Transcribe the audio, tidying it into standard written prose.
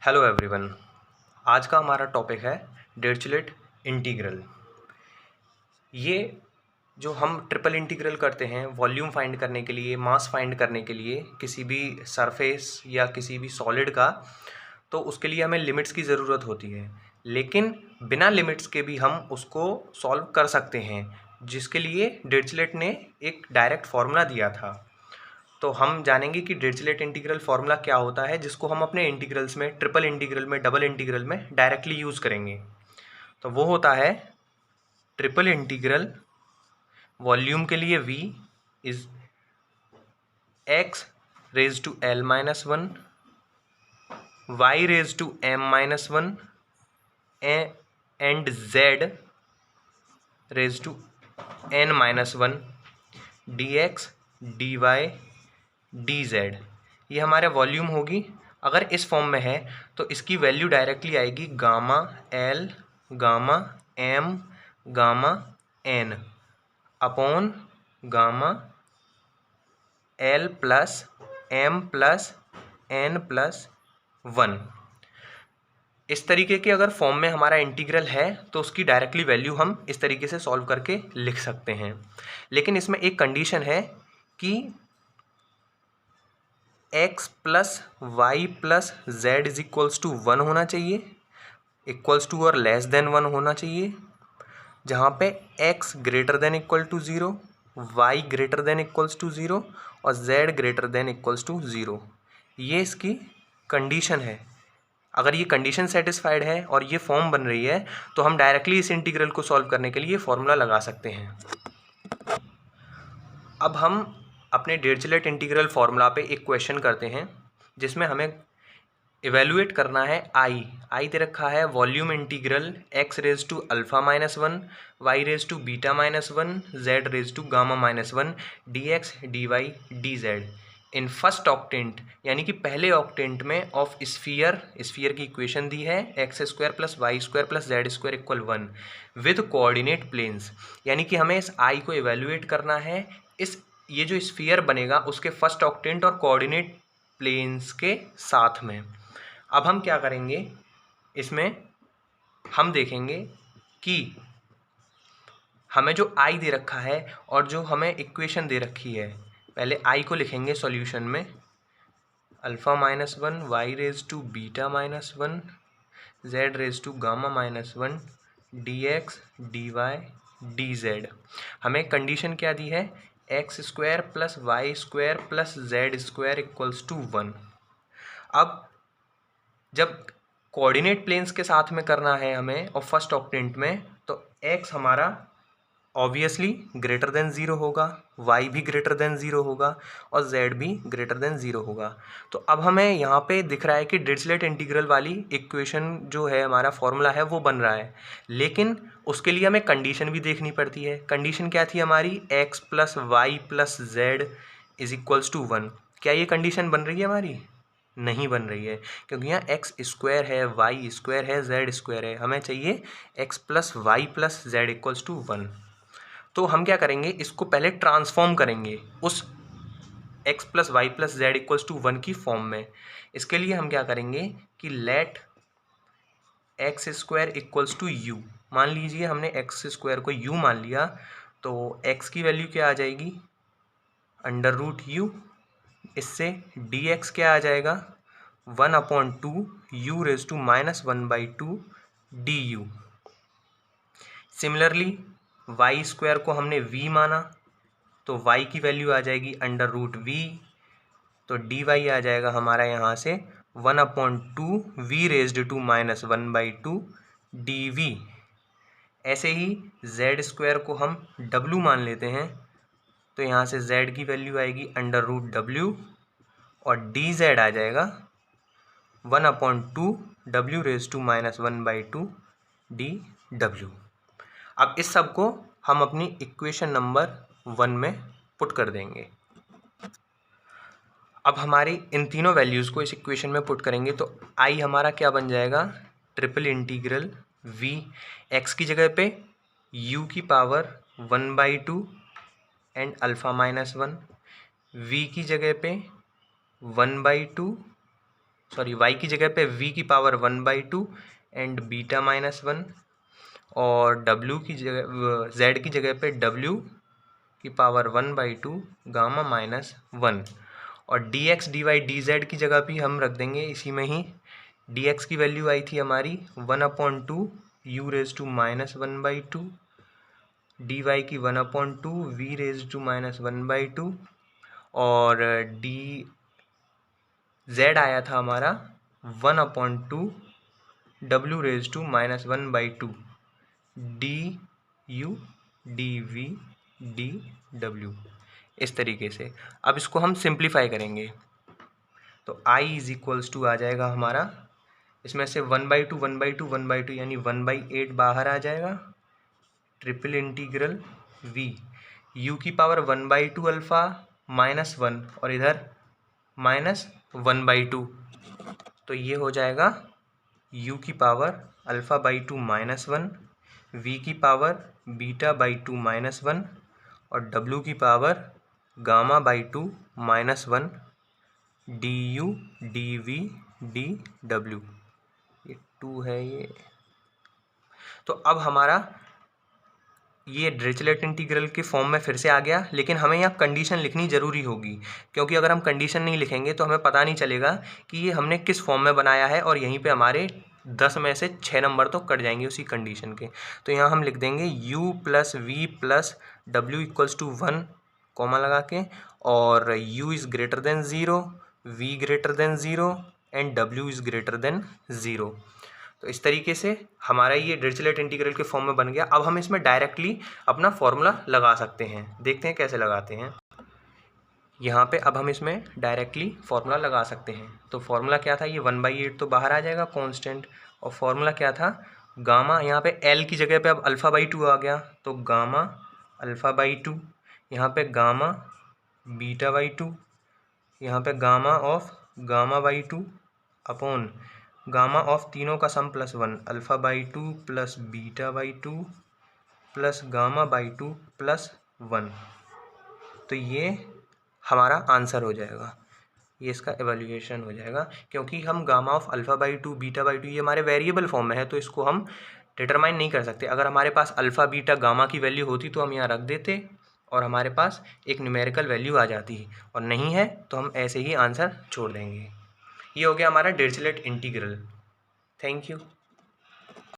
Hello everyone. आज का हमारा टॉपिक है डिरिचलेट इंटीग्रल। ये जो हम ट्रिपल इंटीग्रल करते हैं वॉल्यूम फाइंड करने के लिए, मास फाइंड करने के लिए किसी भी सरफेस या किसी भी सॉलिड का, तो उसके लिए हमें लिमिट्स की ज़रूरत होती है। लेकिन बिना लिमिट्स के भी हम उसको सॉल्व कर सकते हैं, जिसके लिए डिरिचलेट ने एक डायरेक्ट फार्मूला दिया था। तो हम जानेंगे कि डिरिचलेट इंटीग्रल फार्मूला क्या होता है, जिसको हम अपने इंटीग्रल्स में, ट्रिपल इंटीग्रल में, डबल इंटीग्रल में डायरेक्टली यूज़ करेंगे। तो वो होता है ट्रिपल इंटीग्रल वॉल्यूम के लिए v is x raise to l minus one, y raise to m minus one and z raise to n minus one dx dy dz। ये हमारे वॉल्यूम होगी। अगर इस फॉर्म में है तो इसकी वैल्यू डायरेक्टली आएगी gamma l gamma m gamma n upon gamma l plus m plus n plus one. इस तरीके के अगर फॉर्म में हमारा इंटीग्रल है तो उसकी डायरेक्टली वैल्यू हम इस तरीके से सॉल्व करके लिख सकते हैं। लेकिन इसमें एक कंडीशन है कि x plus y plus z is equals to one होना चाहिए, इक्वल्स टू और लेस देन वन होना चाहिए, जहाँ पे x greater than equal to zero, y greater than equals to zero और z greater than equals to zero. ये इसकी कंडीशन है। अगर ये कंडीशन सेटिस्फाइड है और ये फॉर्म बन रही है तो हम डायरेक्टली इस इंटीग्रल को सॉल्व करने के लिए फॉर्मूला लगा सकते हैं। अब हम अपने डिरिचलेट इंटीग्रल फार्मूला पे एक क्वेश्चन करते हैं, जिसमें हमें इवेलुएट करना है आई दे रखा है volume integral x raise to alpha minus one, y raise to beta minus one, z raise to gamma minus one, d x d y d z in first octant, यानी कि पहले ऑक्टेंट में of sphere की equation दी है x square plus y square plus z square equal one with coordinate planes. यानी कि हमें इस आई को इवेलुएट करना है ये जो स्फीयर बनेगा उसके फर्स्ट ऑक्टेंट और कोऑर्डिनेट प्लेन्स के साथ में। अब हम क्या करेंगे, इसमें हम देखेंगे कि हमें जो आई दे रखा है और जो हमें इक्वेशन दे रखी है, पहले आई को लिखेंगे सॉल्यूशन में alpha minus one, y raise to beta minus one, z raise to gamma minus one, d x d y d z. हमें कंडीशन क्या दी है, x square plus y square plus z square equals to one. अब जब coordinate planes के साथ में करना है हमें और फर्स्ट ऑक्टेंट में, तो x हमारा ऑब्वियसली ग्रेटर देन ज़ीरो होगा, y भी ग्रेटर देन ज़ीरो होगा और z भी ग्रेटर देन ज़ीरो होगा। तो अब हमें यहाँ पे दिख रहा है कि डिरिचलेट इंटीग्रल वाली इक्वेशन जो है, हमारा फॉर्मूला है, वो बन रहा है। लेकिन उसके लिए हमें कंडीशन भी देखनी पड़ती है। कंडीशन क्या थी हमारी, x plus y plus z is equals to one. क्या ये कंडीशन बन रही है हमारी? नहीं बन रही है, क्योंकि यहाँ एक्स स्क्वायर है, वाई स्क्वायर है, जेड स्क्वायर है। हमें चाहिए x plus y plus z equals to one. तो हम क्या करेंगे, इसको पहले ट्रांसफॉर्म करेंगे उस x plus y plus z equals to one की फॉर्म में। इसके लिए हम क्या करेंगे कि let x square equals to u, मान लीजिए हमने एक्स स्क्वायर को यू मान लिया, तो एक्स की वैल्यू क्या आ जाएगी, अंडर रूट यू। इससे डी एक्स क्या आ जाएगा, one upon two u raise to minus one by two d u. Similarly y square को हमने वी माना, तो वाई की वैल्यू आ जाएगी अंडर रूट वी, तो डी वाई आ जाएगा हमारा यहाँ से one upon two v raised to minus one by two d v. ऐसे ही जेड स्क्वायर को हम डब्लू मान लेते हैं, तो यहाँ से z की वैल्यू आएगी अंडर रूट डब्ल्यू और डी जेड आ जाएगा one upon to W raise to minus one by two D W. अब इस सब को हम अपनी इक्वेशन नंबर वन में पुट कर देंगे। अब हमारी इन तीनों वैल्यूज़ को इस इक्वेशन में पुट करेंगे तो आई हमारा क्या बन जाएगा, ट्रिपल इंटीग्रल वी एक्स की जगह पे यू की power one by two and alpha minus one, v की जगह पे one by two sorry y की जगह पे v की पावर 1/2 एंड बीटा -1, और w की जगह z की जगह पे w की पावर 1/2 गामा -1, और dx dy dz की जगह भी हम रख देंगे इसी में ही। dx की वैल्यू आई थी हमारी 1/2 u रेज टू -1/2, dy की 1/2 v रेज टू -1/2, और z आया था हमारा 1/2 w raise to -1/2 du dv dw, इस तरीके से। अब इसको हम सिंप्लीफाई करेंगे तो i इज इक्वल्स टू आ जाएगा हमारा, इसमें से 1/2 1/2 1/2 यानी 1/8 बाहर आ जाएगा, ट्रिपल इंटीग्रल v u की पावर 1/2 अल्फ़ा -1 और इधर -1/2, तो ये हो जाएगा u की पावर α/2 -1, v की पावर β/2 -1 और w की पावर γ/2 -1 du dv dw, ये 2 है ये। तो अब हमारा ये डिरिचलेट इंटीग्रल के फॉर्म में फिर से आ गया, लेकिन हमें यहाँ कंडीशन लिखनी ज़रूरी होगी, क्योंकि अगर हम कंडीशन नहीं लिखेंगे तो हमें पता नहीं चलेगा कि ये हमने किस फॉर्म में बनाया है, और यहीं पे हमारे 10 में से 6 नंबर तो कट जाएंगे उसी कंडीशन के। तो यहाँ हम लिख देंगे u + v + w = 1 कॉमा लगा के, और u is greater than 0, v greater than 0 and w is greater than 0। तो इस तरीके से हमारा ये डिरिचलेट इंटीग्रल के फॉर्म में बन गया। अब हम इसमें डायरेक्टली अपना फॉर्मूला लगा सकते हैं, देखते हैं कैसे लगाते हैं। यहाँ पे अब हम इसमें डायरेक्टली फार्मूला लगा सकते हैं। तो फार्मूला क्या था, ये 1/8 तो बाहर आ जाएगा कांस्टेंट, और फार्मूला क्या था, गामा, यहाँ पे l की जगह पे अब α/2 आ गया, तो गामा α/2, यहाँ पे गामा β/2, यहाँ पे gamma of γ/2 upon gamma of तीनों का सम +1 α/2 + β/2 प्लस γ/2 + 1। तो ये हमारा आंसर हो जाएगा, ये इसका एवैल्यूएशन हो जाएगा, क्योंकि हम गामा ऑफ α/2 β/2 ये हमारे वेरिएबल फॉर्म में है, तो इसको हम डिटरमाइन नहीं कर सकते। अगर हमारे पास अल्फ़ा बीटा गामा की वैल्यू होती तो हम यहाँ रख देते और हमारे पास एक न्यूमेरिकल वैल्यू आ जाती, और नहीं है तो हम ऐसे ही आंसर छोड़ देंगे। ये हो गया हमारा डिरिचलेट इंटीग्रल। Thank you.